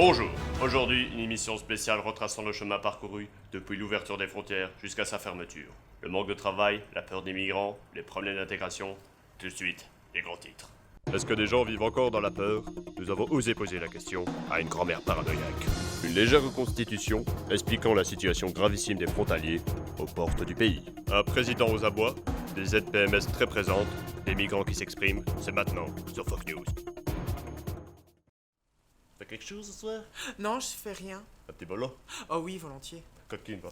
Bonjour, aujourd'hui une émission spéciale retraçant le chemin parcouru depuis l'ouverture des frontières jusqu'à sa fermeture. Le manque de travail, la peur des migrants, les problèmes d'intégration, tout de suite, les grands titres. Est-ce que des gens vivent encore dans la peur? Nous avons osé poser la question à une grand-mère paranoïaque. Une légère reconstitution expliquant la situation gravissime des frontaliers aux portes du pays. Un président aux abois, des ZPMS très présentes, des migrants qui s'expriment, c'est maintenant sur Fox News. T'as quelque chose ce soir? Non, je fais rien. Un petit bolo? Oh oui, volontiers. Coquine, va.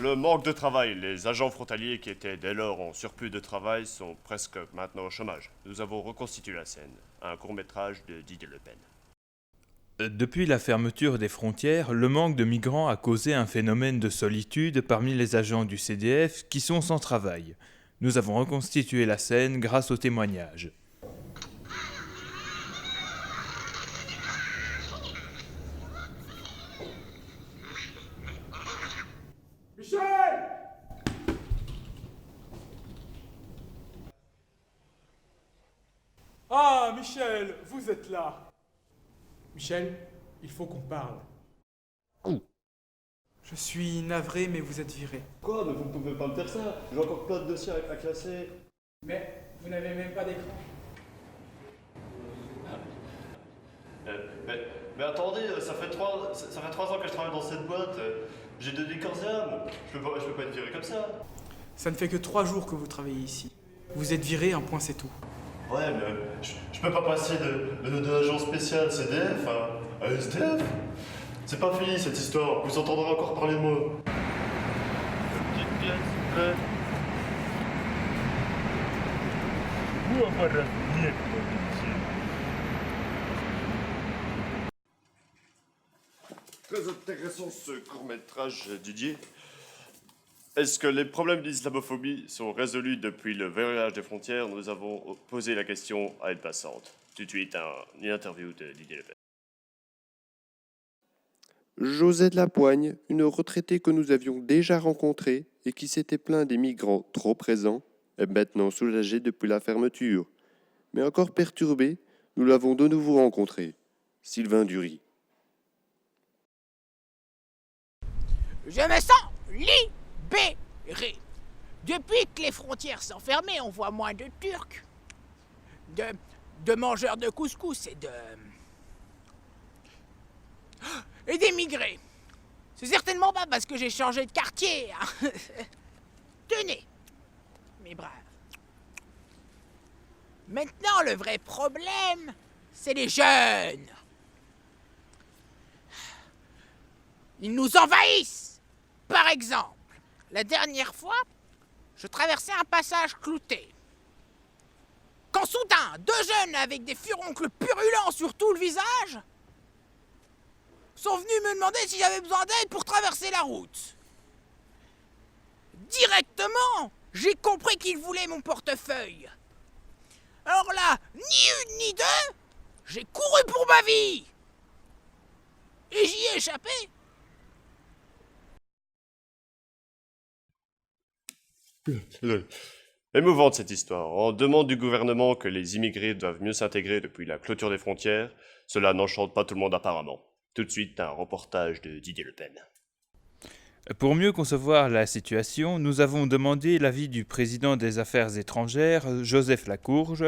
Le manque de travail. Les agents frontaliers qui étaient dès lors en surplus de travail sont presque maintenant au chômage. Nous avons reconstitué la scène. Un court-métrage de Didier Le Pen. Depuis la fermeture des frontières, le manque de migrants a causé un phénomène de solitude parmi les agents du CDF qui sont sans travail. Nous avons reconstitué la scène grâce aux témoignages. Michel! Ah, Michel, vous êtes là. Michel, il faut qu'on parle. Je suis navré, mais vous êtes viré. Quoi? Mais vous ne pouvez pas me faire ça. J'ai encore plein de dossiers à classer. Mais vous n'avez même pas d'écran. Mais attendez, ça fait 3 ans que je travaille dans cette boîte. J'ai donné corps et âme. Je peux pas être viré comme ça. Ça ne fait que 3 jours que vous travaillez ici. Vous êtes viré, un point c'est tout. Ouais, mais je peux pas passer de l'agent spécial CDF à SDF. C'est pas fini cette histoire, vous entendrez encore parler de moi. Une petite pièce, s'il vous plaît. Vous avoir l'avenir, Très intéressant ce court-métrage, Didier. Est-ce que les problèmes d'islamophobie sont résolus depuis le verrouillage des frontières? Nous avons posé la question à une passante. Tout de suite, une interview de Didier Le Pen. Josette Lapoigne, une retraitée que nous avions déjà rencontrée et qui s'était plaint des migrants trop présents, est maintenant soulagée depuis la fermeture. Mais encore perturbée, nous l'avons de nouveau rencontrée. Sylvain Dury. Je me sens libéré. Depuis que les frontières sont fermées, on voit moins de Turcs, de mangeurs de couscous et d'émigrés. C'est certainement pas parce que j'ai changé de quartier. Hein. Tenez, mes braves. Maintenant, le vrai problème, c'est les jeunes. Ils nous envahissent. Par exemple, la dernière fois, je traversais un passage clouté. Quand soudain, 2 jeunes avec des furoncles purulents sur tout le visage sont venus me demander si j'avais besoin d'aide pour traverser la route. Directement, j'ai compris qu'ils voulaient mon portefeuille. Alors là, ni une ni deux, j'ai couru pour ma vie. Et j'y ai échappé. Émouvante cette histoire. On demande du gouvernement que les immigrés doivent mieux s'intégrer depuis la clôture des frontières. Cela n'enchante pas tout le monde apparemment. Tout de suite, un reportage de Didier Le Pen. Pour mieux concevoir la situation, nous avons demandé l'avis du président des Affaires étrangères, Joseph Lacourge,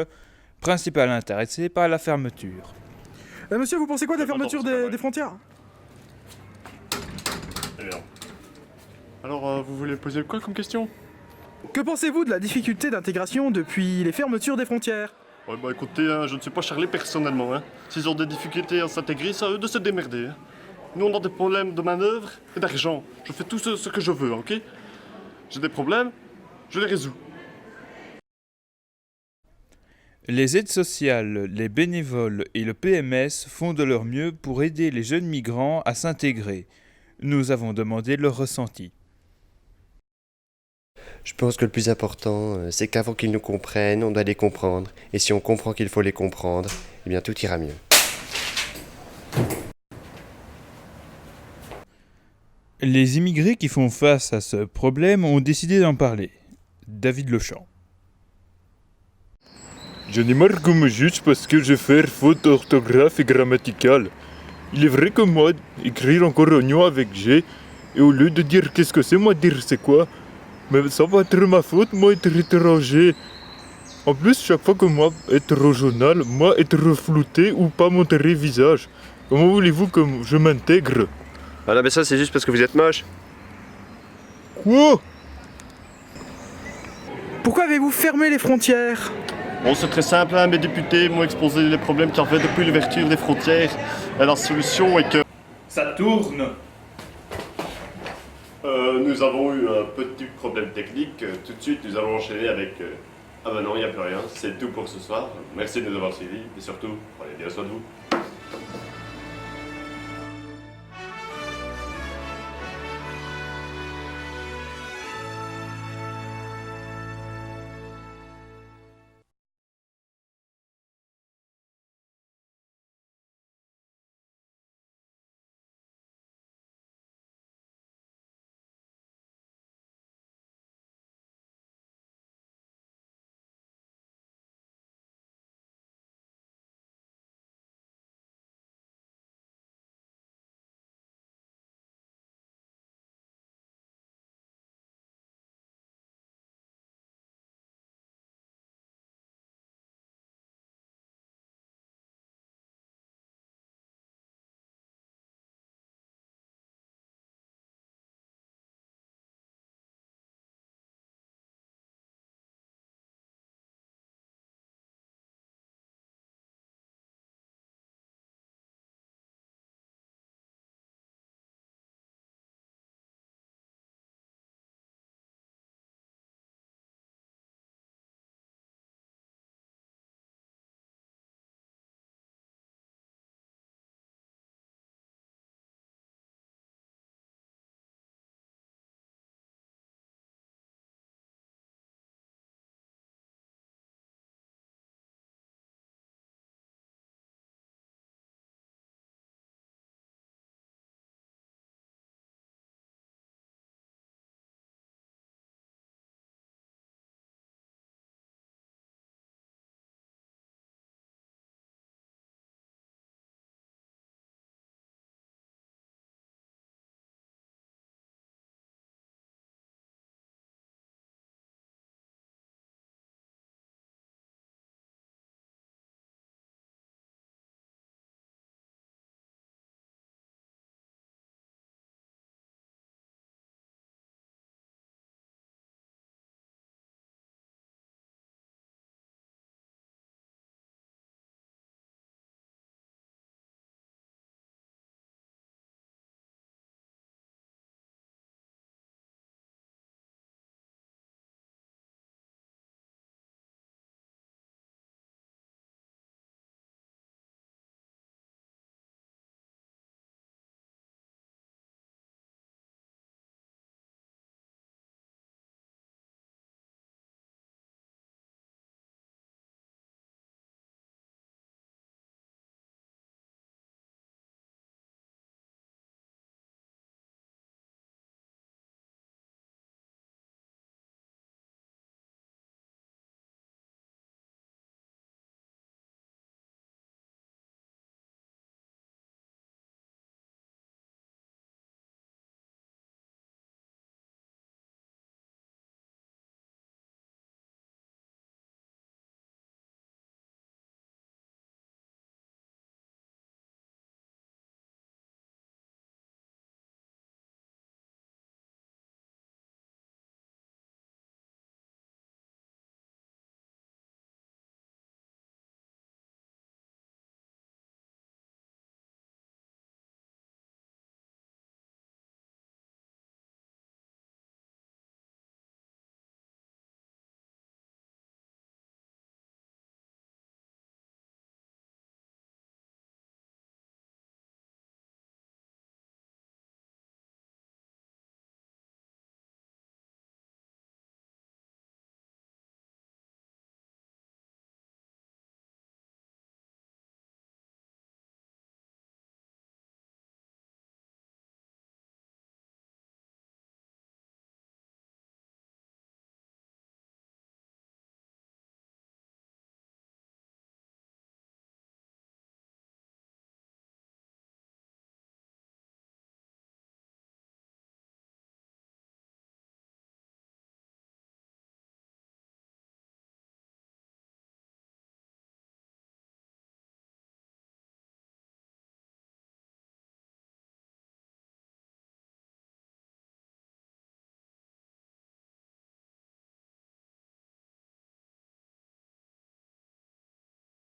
principal intéressé par la fermeture. Monsieur, vous pensez quoi de la fermeture des frontières? Eh bien. Alors, vous voulez poser quoi comme question? Que pensez-vous de la difficulté d'intégration depuis les fermetures des frontières? Ouais, bah écoutez, je ne suis pas Charlie personnellement. S'ils ont des difficultés à s'intégrer, c'est à eux de se démerder. Nous, on a des problèmes de manœuvre et d'argent. Je fais tout ce que je veux, ok? J'ai des problèmes, je les résous. Les aides sociales, les bénévoles et le PMS font de leur mieux pour aider les jeunes migrants à s'intégrer. Nous avons demandé leur ressenti. Je pense que le plus important, c'est qu'avant qu'ils nous comprennent, on doit les comprendre. Et si on comprend qu'il faut les comprendre, eh bien tout ira mieux. Les immigrés qui font face à ce problème ont décidé d'en parler. David Lechamp. J'en ai marre qu'on me juge parce que je fais faute orthographe et grammaticale. Il est vrai que moi, écrire encore oignon avec G, et au lieu de dire qu'est-ce que c'est, moi dire c'est quoi. Mais ça va être ma faute, moi être étranger. En plus, chaque fois que moi être au journal, moi être flouté ou pas montrer visage. Comment voulez-vous que je m'intègre? Ah non, mais ça, c'est juste parce que vous êtes moche. Quoi? Pourquoi avez-vous fermé les frontières? Bon, c'est très simple, hein, mes députés m'ont exposé les problèmes qu'il y avait depuis l'ouverture des frontières. Et la solution est que... Ça tourne. Nous avons eu un petit problème technique. Tout de suite, nous allons enchaîner avec... Ah bah non, il n'y a plus rien. C'est tout pour ce soir. Merci de nous avoir suivis. Et surtout, prenez bien soin de vous.